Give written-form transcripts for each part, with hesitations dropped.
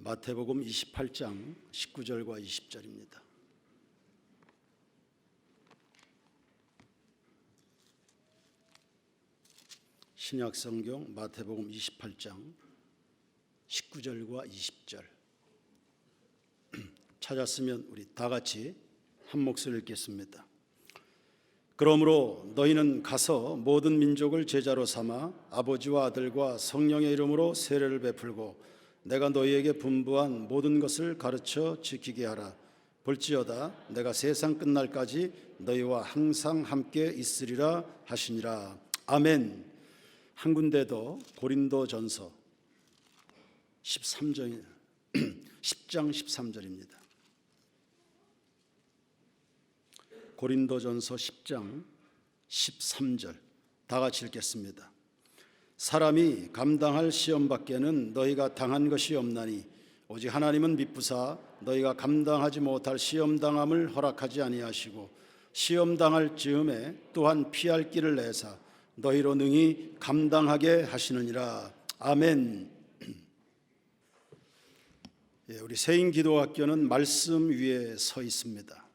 마태복음 28장 19절과 20절입니다. 신약성경 마태복음 28장 19절과 20절 찾았으면 우리 다 같이 한 목소리를 읽겠습니다. 그러므로 너희는 가서 모든 민족을 제자로 삼아 아버지와 아들과 성령의 이름으로 세례를 베풀고 내가 너희에게 분부한 모든 것을 가르쳐 지키게 하라. 볼지어다 내가 세상 끝날까지 너희와 항상 함께 있으리라 하시니라. 아멘. 한 군데 더 고린도전서 10장 13절입니다. 고린도전서 10장 13절 다 같이 읽겠습니다. 사람이 감당할 시험 밖에는 너희가 당한 것이 없나니 오직 하나님은 미쁘사 너희가 감당하지 못할 시험 당함을 허락하지 아니하시고 시험 당할 즈음에 또한 피할 길을 내사 너희로 능히 감당하게 하시느니라. 아멘. 우리 세인기도학교는 말씀 위에 서 있습니다.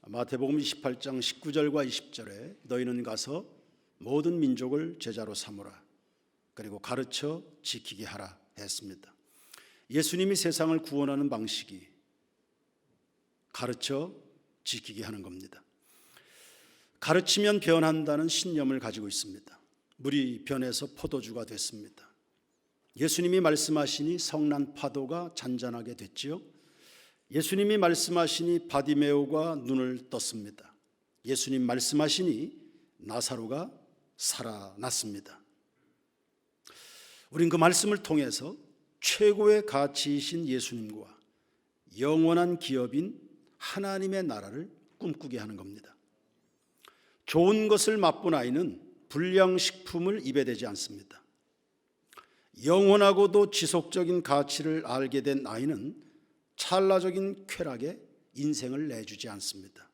마태복음 28장 19절과 20절에 너희는 가서 모든 민족을 제자로 삼으라. 그리고 가르쳐 지키게 하라 했습니다. 예수님이 세상을 구원하는 방식이 가르쳐 지키게 하는 겁니다. 가르치면 변한다는 신념을 가지고 있습니다. 물이 변해서 포도주가 됐습니다. 예수님이 말씀하시니 성난 파도가 잔잔하게 됐지요. 예수님이 말씀하시니 바디메오가 눈을 떴습니다. 예수님 말씀하시니 나사로가 살아났습니다. 우린 그 말씀을 통해서 최고의 가치이신 예수님과 영원한 기업인 하나님의 나라를 꿈꾸게 하는 겁니다. 좋은 것을 맛본 아이는 불량식품을 입에 대지 않습니다. 영원하고도 지속적인 가치를 알게 된 아이는 찰나적인 쾌락에 인생을 내주지 않습니다.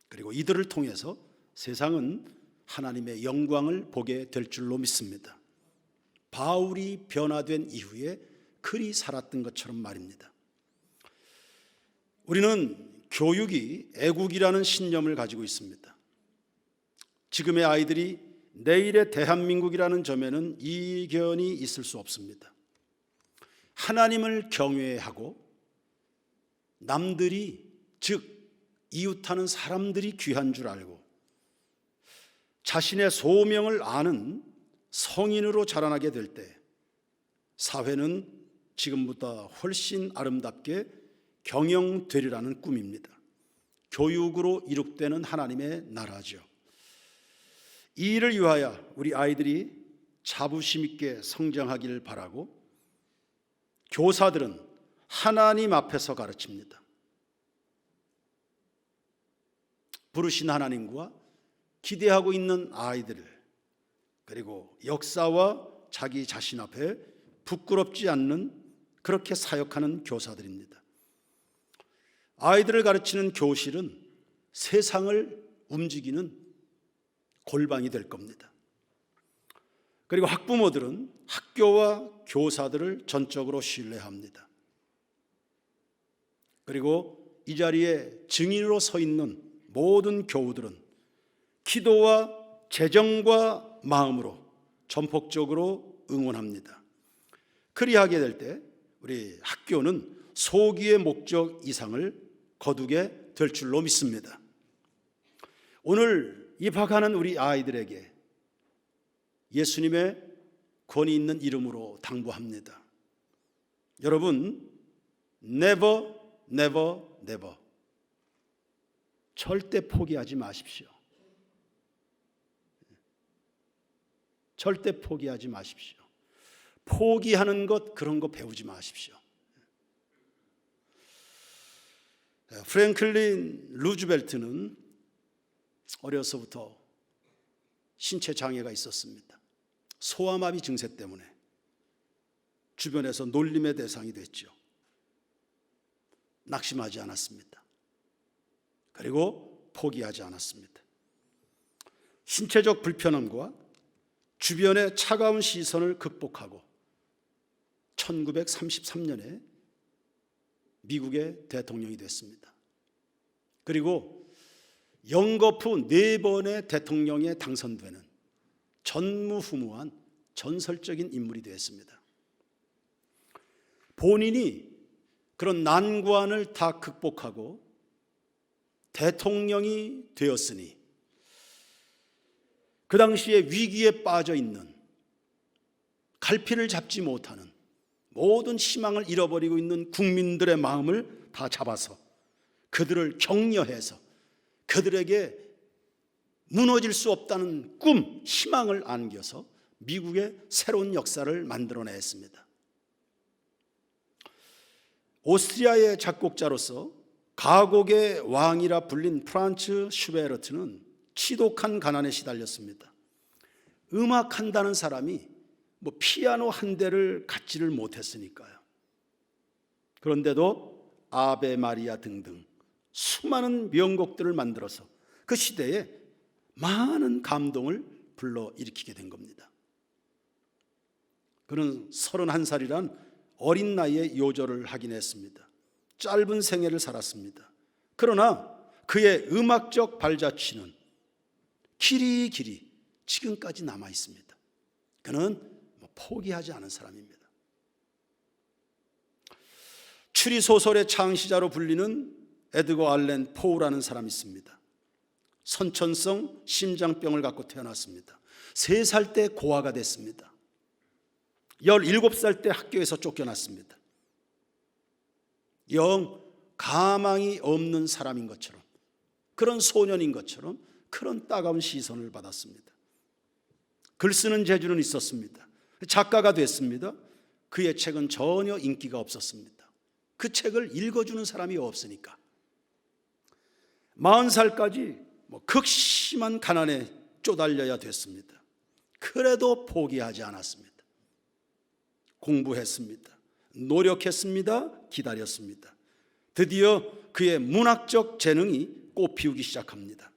그리고 이들을 통해서 세상은 하나님의 영광을 보게 될 줄로 믿습니다. 바울이 변화된 이후에 글이 살았던 것처럼 말입니다. 우리는 교육이 애국이라는 신념을 가지고 있습니다. 지금의 아이들이 내일의 대한민국이라는 점에는 이견이 있을 수 없습니다. 하나님을 경외하고 남들이 즉 이웃하는 사람들이 귀한 줄 알고 자신의 소명을 아는 성인으로 자라나게 될 때 사회는 지금보다 훨씬 아름답게 경영되리라는 꿈입니다. 교육으로 이룩되는 하나님의 나라죠. 이 일을 위하여 우리 아이들이 자부심 있게 성장하기를 바라고 교사들은 하나님 앞에서 가르칩니다. 부르신 하나님과 기대하고 있는 아이들을 그리고 역사와 자기 자신 앞에 부끄럽지 않는 그렇게 사역하는 교사들입니다. 아이들을 가르치는 교실은 세상을 움직이는 골방이 될 겁니다. 그리고 학부모들은 학교와 교사들을 전적으로 신뢰합니다. 그리고 이 자리에 증인으로 서 있는 모든 교우들은 기도와 재정과 마음으로 전폭적으로 응원합니다. 그리하게 될 때 우리 학교는 소기의 목적 이상을 거두게 될 줄로 믿습니다. 오늘 입학하는 우리 아이들에게 예수님의 권위 있는 이름으로 당부합니다. 여러분, never, never, never 절대 포기하지 마십시오. 절대 포기하지 마십시오. 포기하는 것 그런 거 배우지 마십시오. 프랭클린 루즈벨트는 어려서부터 신체 장애가 있었습니다. 소아마비 증세 때문에 주변에서 놀림의 대상이 됐죠. 낙심하지 않았습니다. 그리고 포기하지 않았습니다. 신체적 불편함과 주변의 차가운 시선을 극복하고 1933년에 미국의 대통령이 됐습니다. 그리고 영거푸 4번의 대통령에 당선되는 전무후무한 전설적인 인물이 되었습니다. 본인이 그런 난관을 다 극복하고 대통령이 되었으니 그 당시에 위기에 빠져 있는, 갈피를 잡지 못하는, 모든 희망을 잃어버리고 있는 국민들의 마음을 다 잡아서 그들을 격려해서 그들에게 무너질 수 없다는 꿈, 희망을 안겨서 미국의 새로운 역사를 만들어냈습니다. 오스트리아의 작곡자로서 가곡의 왕이라 불린 프란츠 슈베르트는 지독한 가난에 시달렸습니다. 음악한다는 사람이 피아노 한 대를 갖지를 못했으니까요. 그런데도 아베 마리아 등등 수많은 명곡들을 만들어서 그 시대에 많은 감동을 불러일으키게 된 겁니다. 그는 31살이란 어린 나이에 요절을 하긴 했습니다. 짧은 생애를 살았습니다. 그러나 그의 음악적 발자취는 길이 지금까지 남아 있습니다. 그는 포기하지 않은 사람입니다. 추리소설의 창시자로 불리는 에드거 알렌 포우라는 사람이 있습니다. 선천성 심장병을 갖고 태어났습니다. 3살 때 고아가 됐습니다. 17살 때 학교에서 쫓겨났습니다. 영 가망이 없는 사람인 것처럼, 그런 소년인 것처럼 그런 따가운 시선을 받았습니다. 글 쓰는 재주는 있었습니다. 작가가 됐습니다. 그의 책은 전혀 인기가 없었습니다. 그 책을 읽어주는 사람이 없으니까 40살까지 극심한 가난에 쪼달려야 됐습니다. 그래도 포기하지 않았습니다. 공부했습니다. 노력했습니다. 기다렸습니다. 드디어 그의 문학적 재능이 꽃피우기 시작합니다.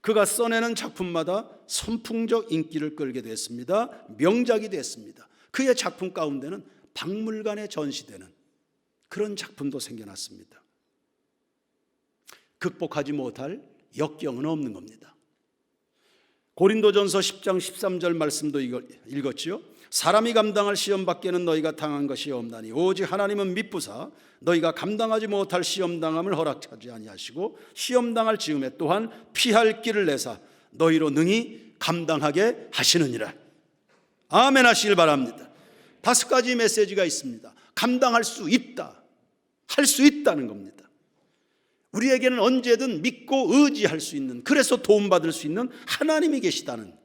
그가 써내는 작품마다 선풍적 인기를 끌게 됐습니다. 명작이 됐습니다. 그의 작품 가운데는 박물관에 전시되는 그런 작품도 생겨났습니다. 극복하지 못할 역경은 없는 겁니다. 고린도전서 10장 13절 말씀도 읽었지요. 사람이 감당할 시험 밖에는 너희가 당한 것이 없나니 오직 하나님은 미쁘사 너희가 감당하지 못할 시험당함을 허락하지 아니하시고 시험당할 즈음에 또한 피할 길을 내사 너희로 능히 감당하게 하시느니라. 아멘 하시길 바랍니다. 5가지 메시지가 있습니다. 감당할 수 있다, 할 수 있다는 겁니다. 우리에게는 언제든 믿고 의지할 수 있는, 그래서 도움받을 수 있는 하나님이 계시다는,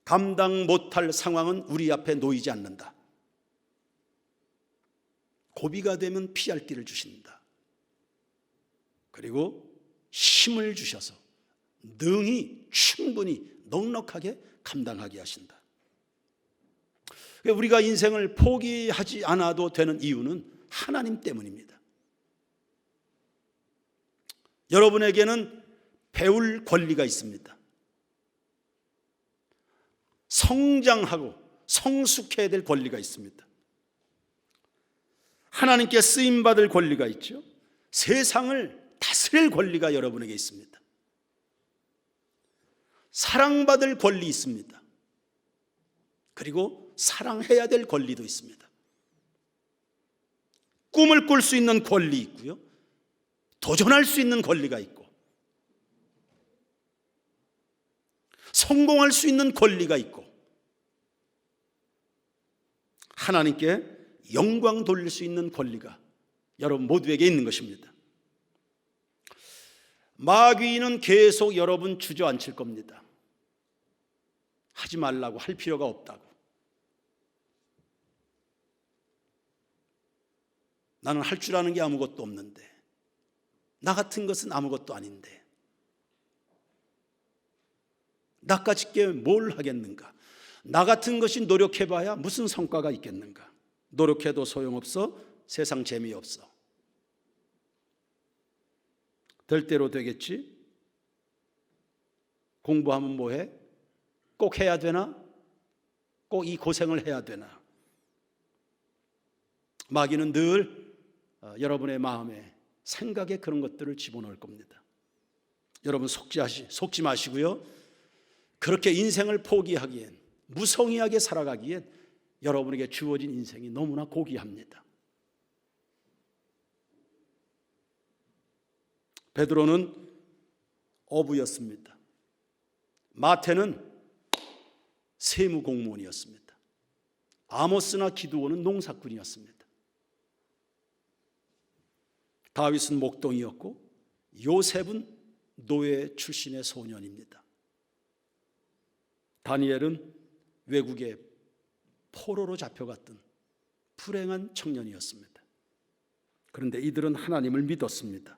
감당 못할 상황은 우리 앞에 놓이지 않는다. 고비가 되면 피할 길을 주신다. 그리고 힘을 주셔서 능히 충분히 넉넉하게 감당하게 하신다. 우리가 인생을 포기하지 않아도 되는 이유는 하나님 때문입니다. 여러분에게는 배울 권리가 있습니다. 성장하고 성숙해야 될 권리가 있습니다. 하나님께 쓰임받을 권리가 있죠. 세상을 다스릴 권리가 여러분에게 있습니다. 사랑받을 권리 있습니다. 그리고 사랑해야 될 권리도 있습니다. 꿈을 꿀 수 있는 권리 있고요, 도전할 수 있는 권리가 있고, 성공할 수 있는 권리가 있고, 하나님께 영광 돌릴 수 있는 권리가 여러분 모두에게 있는 것입니다. 마귀는 계속 여러분 주저앉힐 겁니다. 하지 말라고, 할 필요가 없다고. 나는 할 줄 아는 게 아무것도 없는데, 나 같은 것은 아무것도 아닌데, 나까짓 게 뭘 하겠는가? 나 같은 것이 노력해봐야 무슨 성과가 있겠는가? 노력해도 소용없어. 세상 재미없어. 될 대로 되겠지? 공부하면 뭐해? 꼭 해야 되나? 꼭 이 고생을 해야 되나? 마귀는 늘 여러분의 마음에, 생각에 그런 것들을 집어넣을 겁니다. 여러분 속지 마시고요. 그렇게 인생을 포기하기엔, 무성의하게 살아가기엔 여러분에게 주어진 인생이 너무나 고귀합니다. 베드로는 어부였습니다. 마태는 세무공무원이었습니다. 아모스나 기드온은 농사꾼이었습니다. 다윗은 목동이었고 요셉은 노예 출신의 소년입니다. 다니엘은 외국에 포로로 잡혀갔던 불행한 청년이었습니다. 그런데 이들은 하나님을 믿었습니다.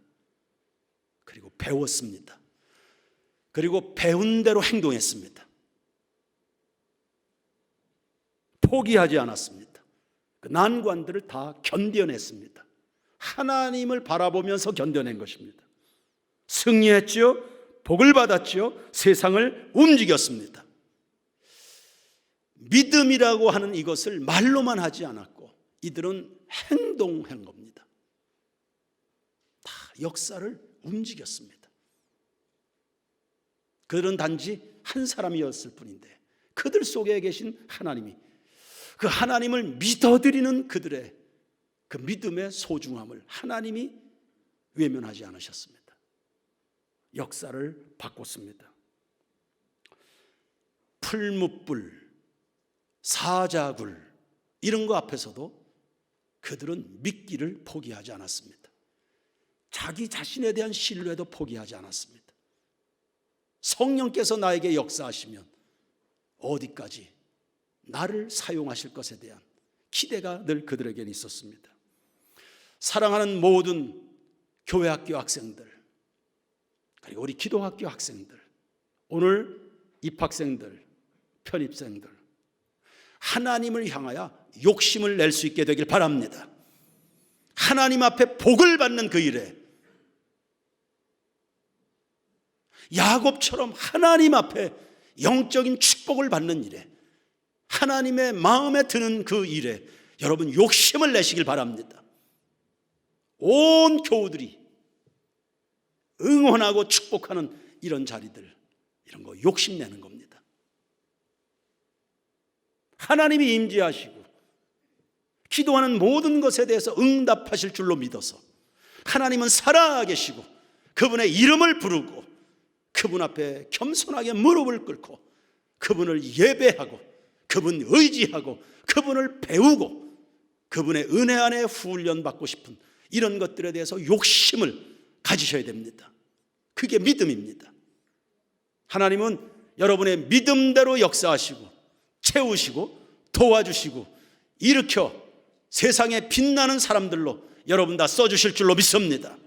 그리고 배웠습니다. 그리고 배운 대로 행동했습니다. 포기하지 않았습니다. 그 난관들을 다 견뎌냈습니다. 하나님을 바라보면서 견뎌낸 것입니다. 승리했지요. 복을 받았지요. 세상을 움직였습니다. 믿음이라고 하는 이것을 말로만 하지 않았고 이들은 행동한 겁니다. 다 역사를 움직였습니다. 그들은 단지 한 사람이었을 뿐인데 그들 속에 계신 하나님이, 그 하나님을 믿어드리는 그들의 그 믿음의 소중함을 하나님이 외면하지 않으셨습니다. 역사를 바꿨습니다. 풀무불, 사자굴 이런 거 앞에서도 그들은 믿기를 포기하지 않았습니다. 자기 자신에 대한 신뢰도 포기하지 않았습니다. 성령께서 나에게 역사하시면 어디까지 나를 사용하실 것에 대한 기대가 늘 그들에게는 있었습니다. 사랑하는 모든 교회학교 학생들, 그리고 우리 기도학교 학생들, 오늘 입학생들, 편입생들, 하나님을 향하여 욕심을 낼 수 있게 되길 바랍니다. 하나님 앞에 복을 받는 그 일에, 야곱처럼 하나님 앞에 영적인 축복을 받는 일에, 하나님의 마음에 드는 그 일에 여러분 욕심을 내시길 바랍니다. 온 교우들이 응원하고 축복하는 이런 자리들, 이런 거 욕심내는 겁니다. 하나님이 임재하시고 기도하는 모든 것에 대해서 응답하실 줄로 믿어서 하나님은 살아계시고 그분의 이름을 부르고 그분 앞에 겸손하게 무릎을 꿇고 그분을 예배하고 그분 의지하고 그분을 배우고 그분의 은혜 안에 훈련받고 싶은 이런 것들에 대해서 욕심을 가지셔야 됩니다. 그게 믿음입니다. 하나님은 여러분의 믿음대로 역사하시고 채우시고 도와주시고 일으켜 세상에 빛나는 사람들로 여러분 다 써주실 줄로 믿습니다.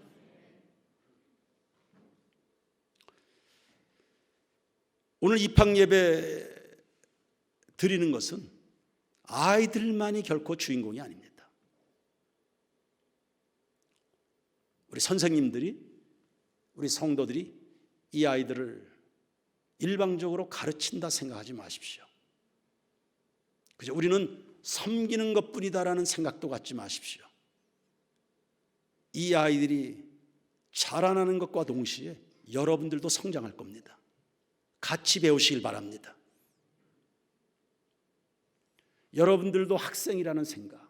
오늘 입학예배 드리는 것은 아이들만이 결코 주인공이 아닙니다. 우리 선생님들이, 우리 성도들이 이 아이들을 일방적으로 가르친다 생각하지 마십시오. 그저 우리는 섬기는 것뿐이다라는 생각도 갖지 마십시오. 이 아이들이 자라나는 것과 동시에 여러분들도 성장할 겁니다. 같이 배우시길 바랍니다. 여러분들도 학생이라는 생각,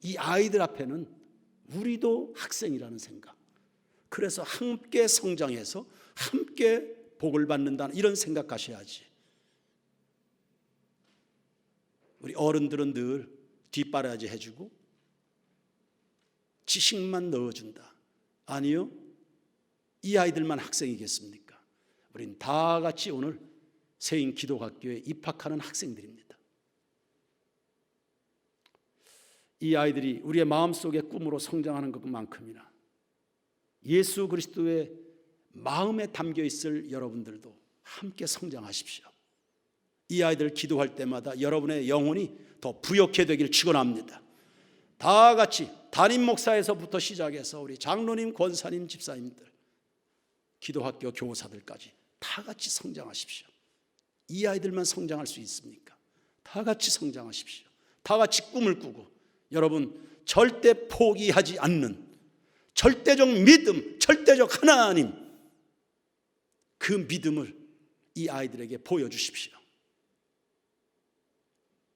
이 아이들 앞에는 우리도 학생이라는 생각, 그래서 함께 성장해서 함께 복을 받는다는 이런 생각 가셔야지. 우리 어른들은 늘 뒷바라지 해주고 지식만 넣어준다. 아니요, 이 아이들만 학생이겠습니까? 우린 다 같이 오늘 세인 기독학교에 입학하는 학생들입니다. 이 아이들이 우리의 마음속의 꿈으로 성장하는 것만큼이나 예수 그리스도의 마음에 담겨 있을 여러분들도 함께 성장하십시오. 이 아이들 기도할 때마다 여러분의 영혼이 더 부욕해 되길 축원합니다. 다 같이 담임 목사에서부터 시작해서 우리 장로님, 권사님, 집사님들, 기도학교 교사들까지 다 같이 성장하십시오. 이 아이들만 성장할 수 있습니까? 다 같이 성장하십시오. 다 같이 꿈을 꾸고 여러분 절대 포기하지 않는 절대적 믿음, 절대적 하나님, 그 믿음을 이 아이들에게 보여주십시오.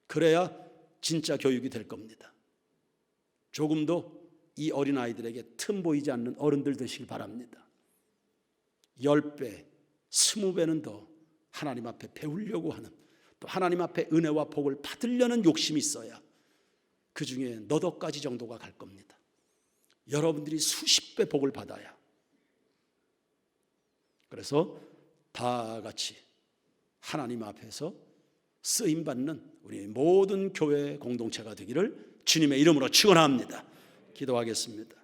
그래야 진짜 교육이 될 겁니다. 조금도 이 어린아이들에게 틈 보이지 않는 어른들 되시길 바랍니다. 10배, 20배는 더 하나님 앞에 배우려고 하는, 또 하나님 앞에 은혜와 복을 받으려는 욕심이 있어야 그 중에 너댓 가지 정도가 갈 겁니다. 여러분들이 수십 배 복을 받아야. 그래서 다 같이 하나님 앞에서 쓰임받는 우리 모든 교회 공동체가 되기를 주님의 이름으로 축원합니다. 기도하겠습니다.